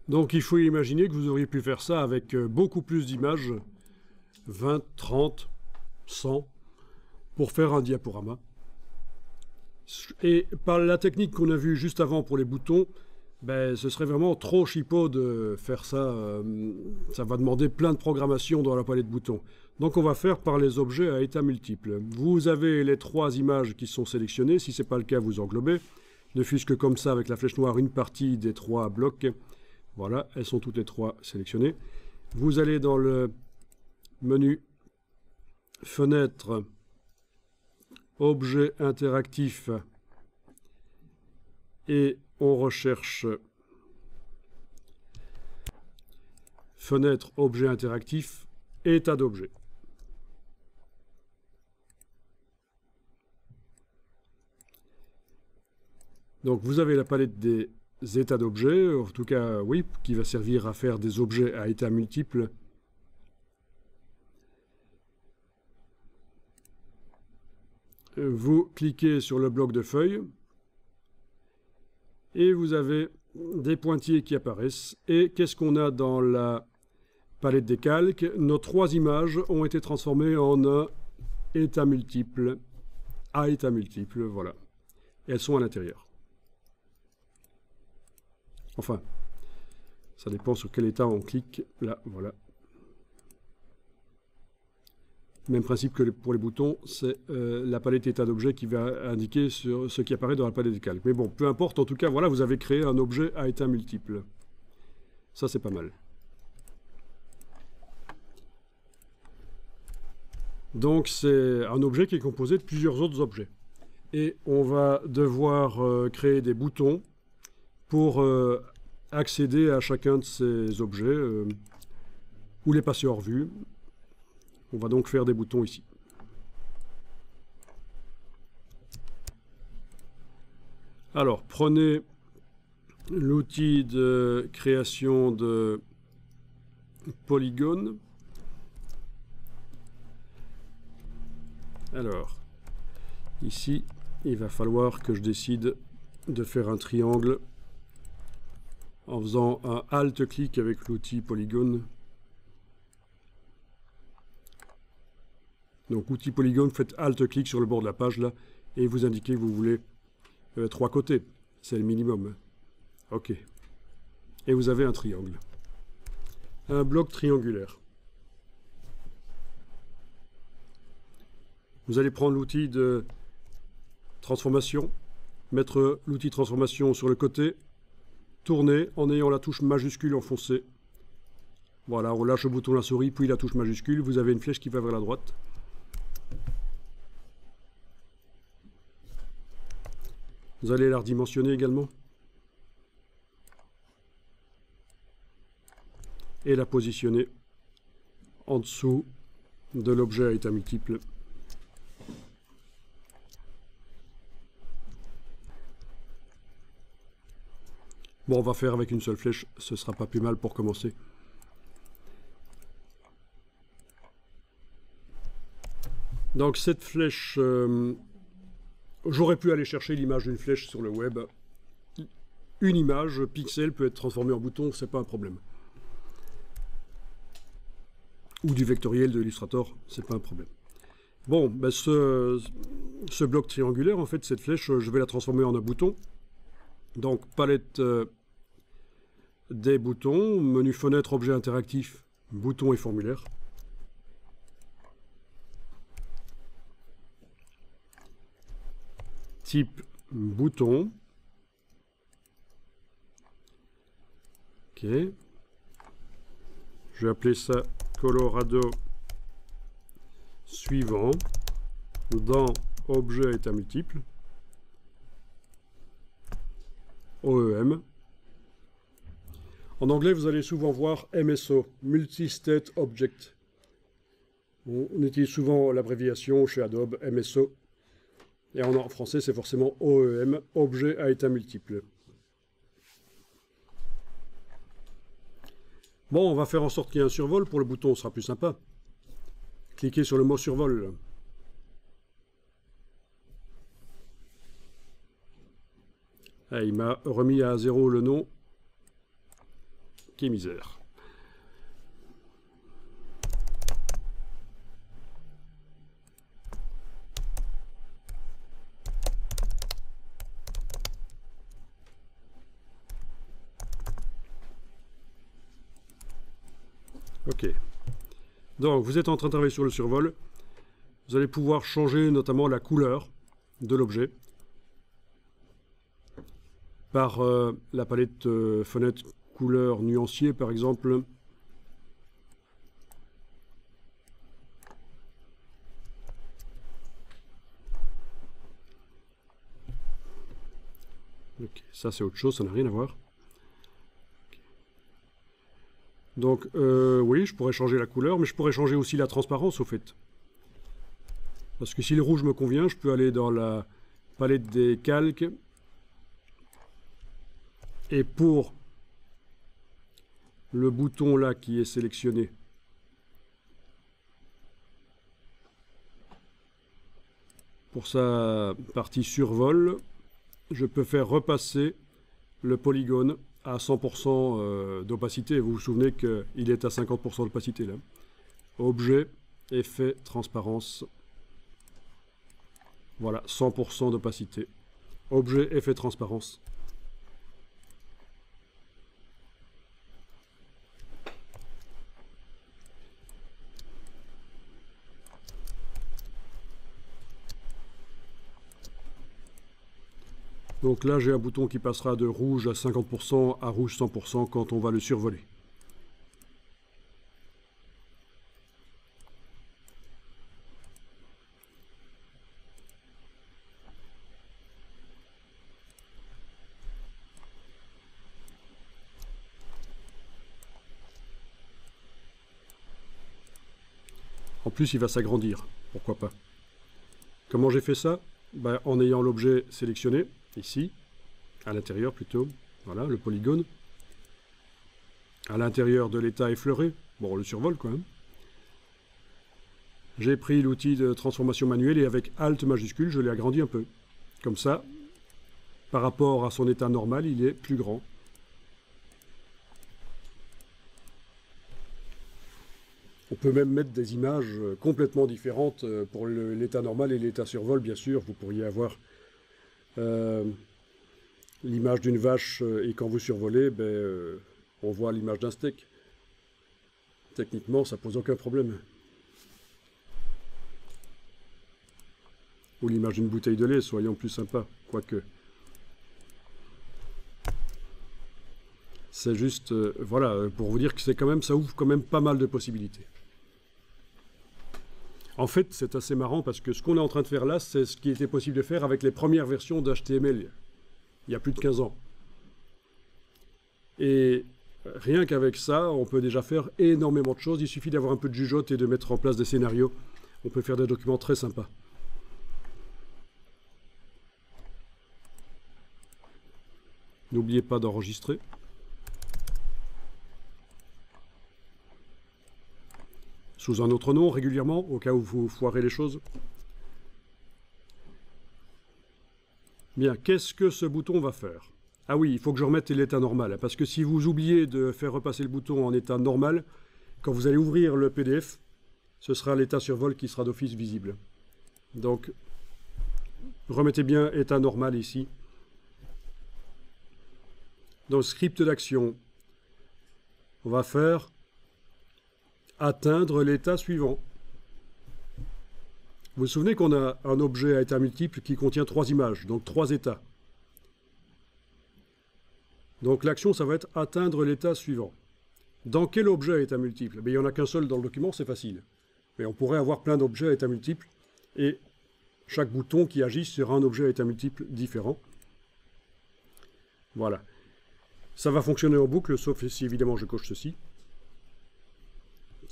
Donc il faut imaginer que vous auriez pu faire ça avec beaucoup plus d'images, 20, 30, 100, pour faire un diaporama. Et par la technique qu'on a vue juste avant pour les boutons, ben, ce serait vraiment trop chipot de faire ça. Ça va demander plein de programmation dans la palette de boutons. Donc on va faire par les objets à état multiple. Vous avez les 3 images qui sont sélectionnées. Si ce n'est pas le cas, vous englobez. Ne fût-ce que comme ça, avec la flèche noire, une partie des 3 blocs. Voilà, elles sont toutes les 3 sélectionnées. Vous allez dans le menu Fenêtre, Objet interactif, et on recherche Fenêtre, Objet interactif, État d'objet. Donc vous avez la palette des états d'objets, en tout cas oui, qui va servir à faire des objets à états multiples. Vous cliquez sur le bloc de feuilles et vous avez des pointillés qui apparaissent. Et qu'est-ce qu'on a dans la palette des calques? Nos 3 images ont été transformées en un état multiple, à état multiple, voilà. Et elles sont à l'intérieur. Enfin, ça dépend sur quel état on clique. Là, voilà. Même principe que pour les boutons, c'est la palette état d'objet qui va indiquer sur ce qui apparaît dans la palette des calques. Mais bon, peu importe, en tout cas, voilà, vous avez créé un objet à état multiple. Ça, c'est pas mal. Donc, c'est un objet qui est composé de plusieurs autres objets. Et on va devoir créer des boutons pour accéder à chacun de ces objets ou les passer hors vue. On va donc faire des boutons ici. Alors, prenez l'outil de création de polygones. Alors, ici, il va falloir que je décide de faire un triangle en faisant un Alt-clic avec l'outil polygone. Donc, outil polygone, faites Alt-clic sur le bord de la page, là, et vous indiquez que vous voulez 3 côtés. C'est le minimum. OK. Et vous avez un triangle. Un bloc triangulaire. Vous allez prendre l'outil de transformation, mettre l'outil transformation sur le côté, tourner en ayant la touche majuscule enfoncée. Voilà, on lâche le bouton de la souris, puis la touche majuscule, vous avez une flèche qui va vers la droite. Vous allez la redimensionner également. Et la positionner en dessous de l'objet à état multiple. Bon, on va faire avec une seule flèche, ce sera pas plus mal pour commencer. Donc cette flèche, j'aurais pu aller chercher l'image d'une flèche sur le web. Une image, pixel, peut être transformée en bouton, c'est pas un problème. Ou du vectoriel de Illustrator, c'est pas un problème. Bon, ben ce bloc triangulaire, en fait, cette flèche, je vais la transformer en un bouton. Donc, palette des boutons, menu fenêtre, objet interactif, bouton et formulaire. Type bouton. Ok. Je vais appeler ça Colorado suivant dans objet à état multiple. OEM. En anglais, vous allez souvent voir MSO, Multi-State Object. On utilise souvent l'abréviation chez Adobe, MSO. Et en français, c'est forcément OEM, Objet à état multiple. Bon, on va faire en sorte qu'il y ait un survol pour le bouton, ce sera plus sympa. Cliquez sur le mot survol. Ah, il m'a remis à 0 le nom. Quelle misère. Ok. Donc, vous êtes en train de travailler sur le survol. Vous allez pouvoir changer notamment la couleur de l'objet par la palette fenêtre couleur nuancier, par exemple. Ok, ça c'est autre chose, ça n'a rien à voir. Donc, oui, je pourrais changer la couleur, mais je pourrais changer aussi la transparence, au fait. Parce que si le rouge me convient, je peux aller dans la palette des calques. Et pour le bouton là qui est sélectionné, pour sa partie survol, je peux faire repasser le polygone à 100% d'opacité. Vous vous souvenez qu'il est à 50% d'opacité là. Objet, effet, transparence. Voilà, 100% d'opacité. Objet, effet, transparence. Donc là, j'ai un bouton qui passera de rouge à 50% à rouge 100% quand on va le survoler. En plus, il va s'agrandir, pourquoi pas. Comment j'ai fait ça? Ben, en ayant l'objet sélectionné, ici, à l'intérieur plutôt, voilà, le polygone. À l'intérieur de l'état effleuré, bon, on le survole quoi. J'ai pris l'outil de transformation manuelle et avec Alt majuscule, je l'ai agrandi un peu. Comme ça, par rapport à son état normal, il est plus grand. On peut même mettre des images complètement différentes pour l'état normal et l'état survol, bien sûr. Vous pourriez avoir l'image d'une vache et quand vous survolez, on voit l'image d'un steak. Techniquement, ça pose aucun problème. Ou l'image d'une bouteille de lait, soyons plus sympas, quoique. C'est juste, voilà, pour vous dire que c'est quand même, ça ouvre quand même pas mal de possibilités. En fait, c'est assez marrant parce que ce qu'on est en train de faire là, c'est ce qui était possible de faire avec les premières versions d'HTML, il y a plus de 15 ans. Et rien qu'avec ça, on peut déjà faire énormément de choses. Il suffit d'avoir un peu de jugeote et de mettre en place des scénarios. On peut faire des documents très sympas. N'oubliez pas d'enregistrer. Sous un autre nom, régulièrement, au cas où vous foirez les choses. Bien, qu'est-ce que ce bouton va faire? Ah oui, il faut que je remette l'état normal, parce que si vous oubliez de faire repasser le bouton en état normal, quand vous allez ouvrir le PDF, ce sera l'état survol qui sera d'office visible. Donc, remettez bien état normal ici. Dans le script d'action, on va faire atteindre l'état suivant. Vous vous souvenez qu'on a un objet à état multiple qui contient 3 images, donc 3 états. Donc l'action, ça va être atteindre l'état suivant. Dans quel objet à état multiple? Il n'y en a qu'un seul dans le document, c'est facile. Mais on pourrait avoir plein d'objets à état multiple, et chaque bouton qui agit sera un objet à état multiple différent. Voilà. Ça va fonctionner en boucle, sauf si évidemment je coche ceci.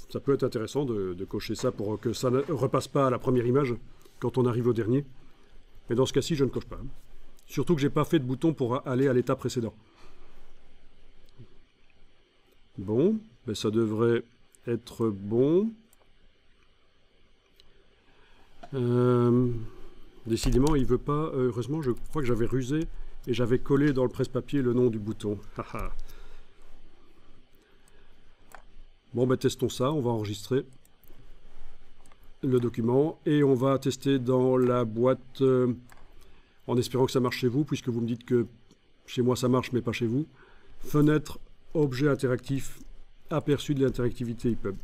Ça peut être intéressant de cocher ça pour que ça ne repasse pas à la première image quand on arrive au dernier. Mais dans ce cas-ci, je ne coche pas. Surtout que je n'ai pas fait de bouton pour aller à l'état précédent. Bon, ben ça devrait être bon. Décidément, il ne veut pas... heureusement, je crois que j'avais rusé et j'avais collé dans le presse-papier le nom du bouton. Bon, ben testons ça, on va enregistrer le document et on va tester dans la boîte, en espérant que ça marche chez vous, puisque vous me dites que chez moi ça marche mais pas chez vous. Fenêtre, objet interactif, aperçu de l'interactivité EPUB.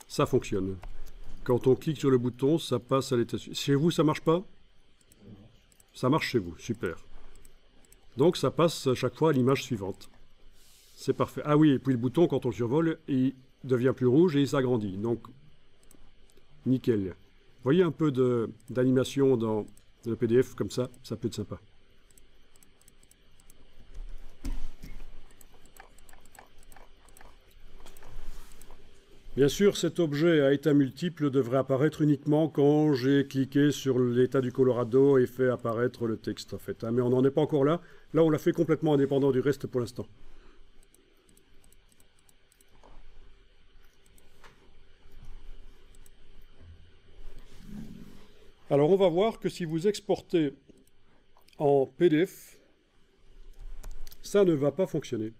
Ça fonctionne. Quand on clique sur le bouton, ça passe à l'état suivant. Chez vous, ça marche pas? Ça marche chez vous, super. Donc ça passe à chaque fois à l'image suivante. C'est parfait. Ah oui, et puis le bouton, quand on le survole, il devient plus rouge et il s'agrandit. Donc, nickel. Vous voyez un peu d'animation dans le PDF, comme ça peut être sympa. Bien sûr, cet objet à état multiple devrait apparaître uniquement quand j'ai cliqué sur l'état du Colorado et fait apparaître le texte, en fait. Mais on n'en est pas encore là. Là, on l'a fait complètement indépendant du reste pour l'instant. Alors, on va voir que si vous exportez en PDF, ça ne va pas fonctionner.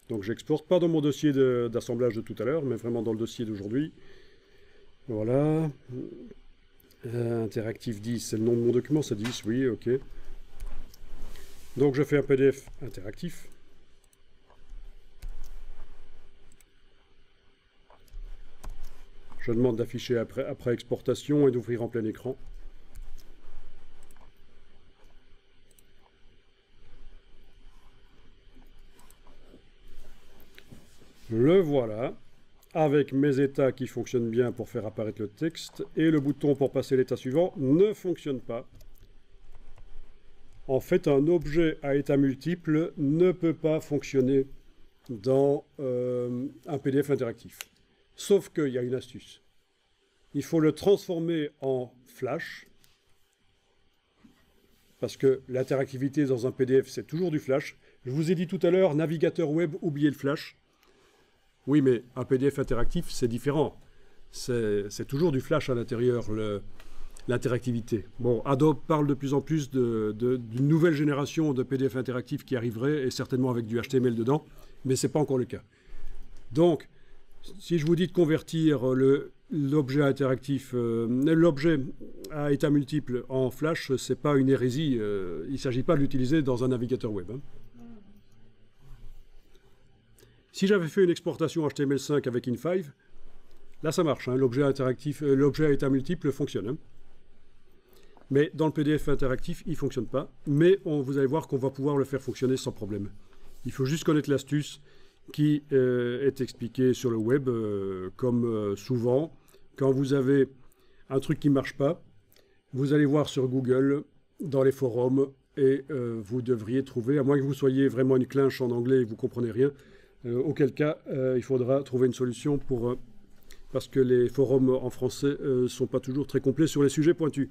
Donc j'exporte pas dans mon dossier d'assemblage de tout à l'heure, mais vraiment dans le dossier d'aujourd'hui. Voilà. Interactive 10, c'est le nom de mon document, c'est 10, oui, ok. Donc je fais un PDF interactif. Je demande d'afficher après exportation et d'ouvrir en plein écran. Le voilà, avec mes états qui fonctionnent bien pour faire apparaître le texte, et le bouton pour passer l'état suivant ne fonctionne pas. En fait, un objet à état multiple ne peut pas fonctionner dans un PDF interactif. Sauf qu'il y a une astuce. Il faut le transformer en flash, parce que l'interactivité dans un PDF, c'est toujours du flash. Je vous ai dit tout à l'heure, navigateur web, oubliez le flash. Oui, mais un PDF interactif, c'est différent. C'est toujours du flash à l'intérieur, l'interactivité. Bon, Adobe parle de plus en plus d'une nouvelle génération de PDF interactifs qui arriverait, et certainement avec du HTML dedans, mais ce n'est pas encore le cas. Donc, si je vous dis de convertir l'objet interactif, l'objet à état multiple en flash, ce n'est pas une hérésie. Il ne s'agit pas de l'utiliser dans un navigateur web. Si j'avais fait une exportation HTML5 avec In5, là ça marche, l'objet interactif, l'objet à état multiple fonctionne. Mais dans le PDF interactif, il ne fonctionne pas. Mais vous allez voir qu'on va pouvoir le faire fonctionner sans problème. Il faut juste connaître l'astuce qui est expliquée sur le web, comme souvent. Quand vous avez un truc qui ne marche pas, vous allez voir sur Google, dans les forums, et vous devriez trouver, à moins que vous soyez vraiment une clinche en anglais et que vous ne comprenez rien, auquel cas, il faudra trouver une solution parce que les forums en français ne sont pas toujours très complets sur les sujets pointus.